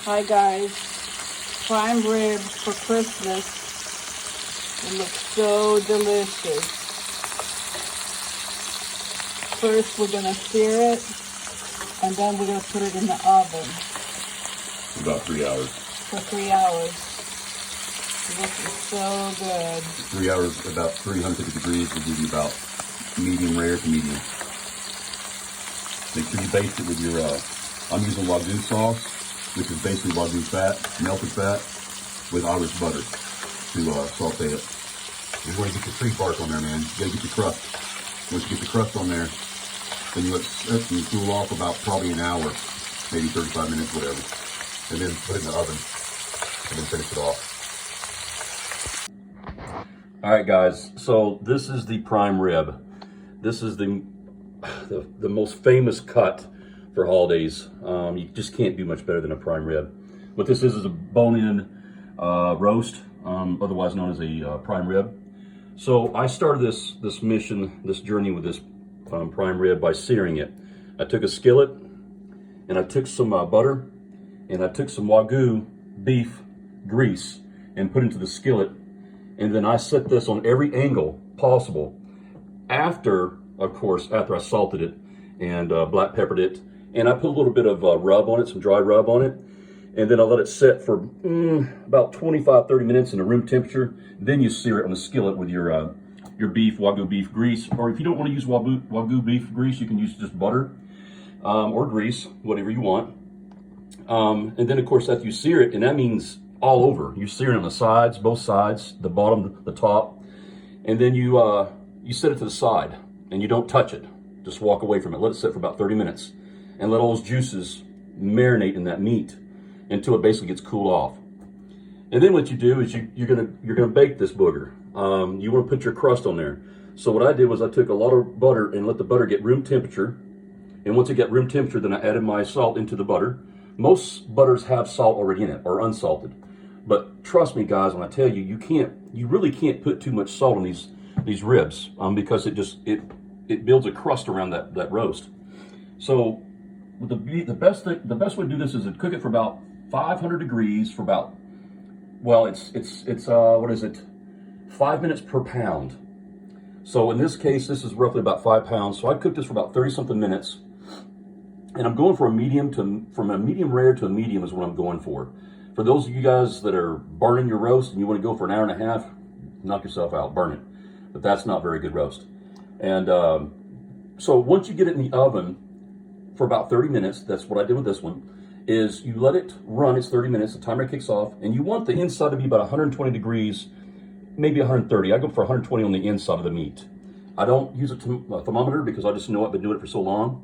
Hi guys, prime rib for Christmas. It looks so delicious. First we're gonna sear it, and then we're gonna put it in the oven. About 3 hours. For 3 hours. This is so good. 3 hours, about 350 degrees will give you about medium rare to medium. Make sure you baste it with your, I'm using Wagyu sauce, which is basically Wagyu fat, melted fat, with Irish butter to saute it. You want to get your tree bark on there, man. You gotta get your crust. Once you get the crust on there, then you let it sit and cool off about probably an hour, maybe 35 minutes, whatever. And then put it in the oven, and then finish it off. All right, guys, so this is the prime rib. This is the most famous cut for holidays. You just can't do much better than a prime rib. What this is a bone-in roast, otherwise known as a prime rib. So I started this mission, this journey with this prime rib by searing it. I took a skillet, and I took some butter, and I took some Wagyu beef grease and put into the skillet. And then I set this on every angle possible. After, of course, after I salted it and black peppered it. And I put a little bit of rub on it, some dry rub on it. And then I let it set for about 25, 30 minutes in a room temperature. Then you sear it on the skillet with your beef, Wagyu beef grease. Or if you don't want to use Wagyu beef grease, you can use just butter or grease, whatever you want. And then, of course, after you sear it, and that means all over. You sear it on the sides, both sides, the bottom, the top. And then you set it to the side, and you don't touch it. Just walk away from it. Let it sit for about 30 minutes. And let all those juices marinate in that meat until it basically gets cooled off. And then what you do is you're gonna bake this booger. You want to put your crust on there. So what I did was I took a lot of butter and let the butter get room temperature. And once it got room temperature, then I added my salt into the butter. Most butters have salt already in it, or unsalted. But trust me, guys, when I tell you, you really can't put too much salt on these ribs because it builds a crust around that roast. So the best way to do this is to cook it for about 500 degrees for about, well, it's what is it, 5 minutes per pound. So in this case, this is roughly about 5 pounds. So I cooked this for about 30-something minutes. And I'm going from a medium rare to a medium is what I'm going for. For those of you guys that are burning your roast and you want to go for an hour and a half, knock yourself out, burn it. But that's not very good roast. And so once you get it in the oven for about 30 minutes, that's what I did with this one, is you let it run, it's 30 minutes, the timer kicks off, and you want the inside to be about 120 degrees, maybe 130. I go for 120 on the inside of the meat. I don't use a thermometer because I just know I've been doing it for so long.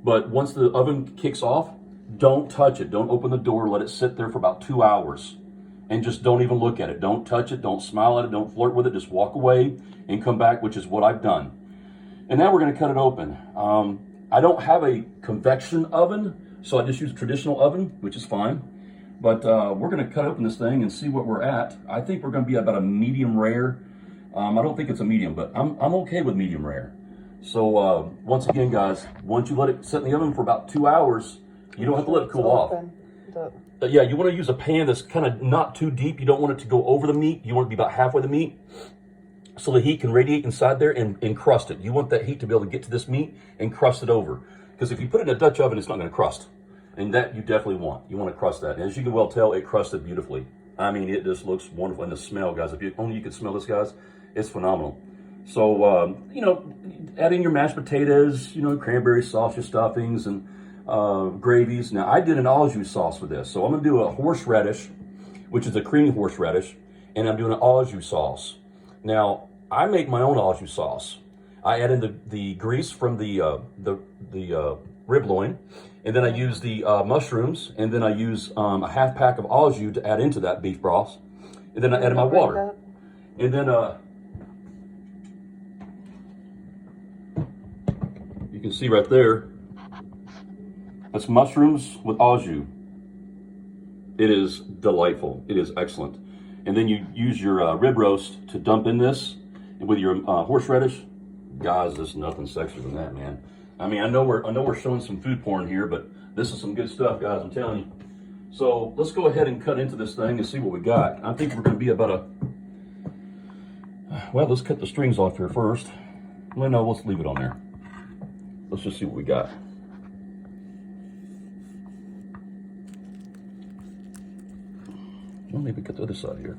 But once the oven kicks off, don't touch it. Don't open the door. Let it sit there for about 2 hours. And just don't even look at it. Don't touch it. Don't smile at it. Don't flirt with it. Just walk away and come back, which is what I've done. And now we're going to cut it open. I don't have a convection oven, so I just use a traditional oven, which is fine. But we're going to cut open this thing and see what we're at. I think we're going to be about a medium rare. I don't think it's a medium, but I'm okay with medium rare. So once again, guys, once you let it sit in the oven for about 2 hours, you don't have to let it cool off. Yeah, you want to use a pan that's kind of not too deep. You don't want it to go over the meat. You want it to be about halfway the meat so the heat can radiate inside there and crust it. You want that heat to be able to get to this meat and crust it over. Because if you put it in a Dutch oven, it's not going to crust. And that you definitely want. You want to crust that. And as you can well tell, it crusted beautifully. I mean, it just looks wonderful. And the smell, guys, if only you could smell this, guys, it's phenomenal. So, you know, add in your mashed potatoes, you know, cranberry sauce, your stuffings, and gravies. Now, I did an au jus sauce with this. So I'm going to do a horseradish, which is a creamy horseradish, and I'm doing an au jus sauce. Now, I make my own au jus sauce. I add in the grease from the rib loin, and then I use the mushrooms, and then I use a half pack of au jus to add into that beef broth, and then I add my water. And then you can see right there, that's mushrooms with au jus. It is delightful. It is excellent. And then you use your rib roast to dump in this, and with your horseradish. Guys, there's nothing sexier than that, man. I mean, I know we're showing some food porn here, but this is some good stuff, guys. I'm telling you. So let's go ahead and cut into this thing and see what we got. I think we're going to be about well, let's cut the strings off here first. Well, no, let's leave it on there. Let's just see what we got. Well, maybe cut the other side here.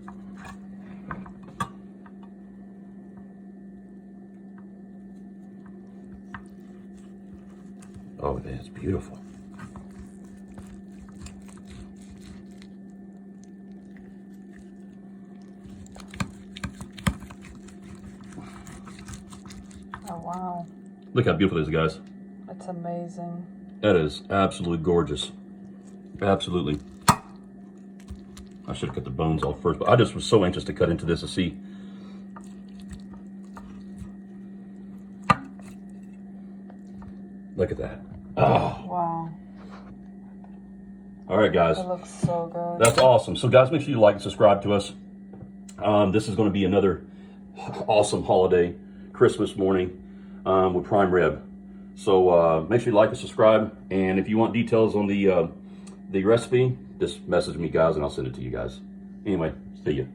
Oh, that's beautiful. Oh, wow. Look how beautiful it is, guys. It's amazing. That is absolutely gorgeous. Absolutely. I should have cut the bones off first, but I just was so anxious to cut into this to see. Look at that. Oh. Wow. All right, guys. It looks so good. That's awesome. So, guys, make sure you like and subscribe to us. This is going to be another awesome holiday, Christmas morning with prime rib. So make sure you like and subscribe. And if you want details on the recipe, just message me, guys, and I'll send it to you guys. Anyway, see you.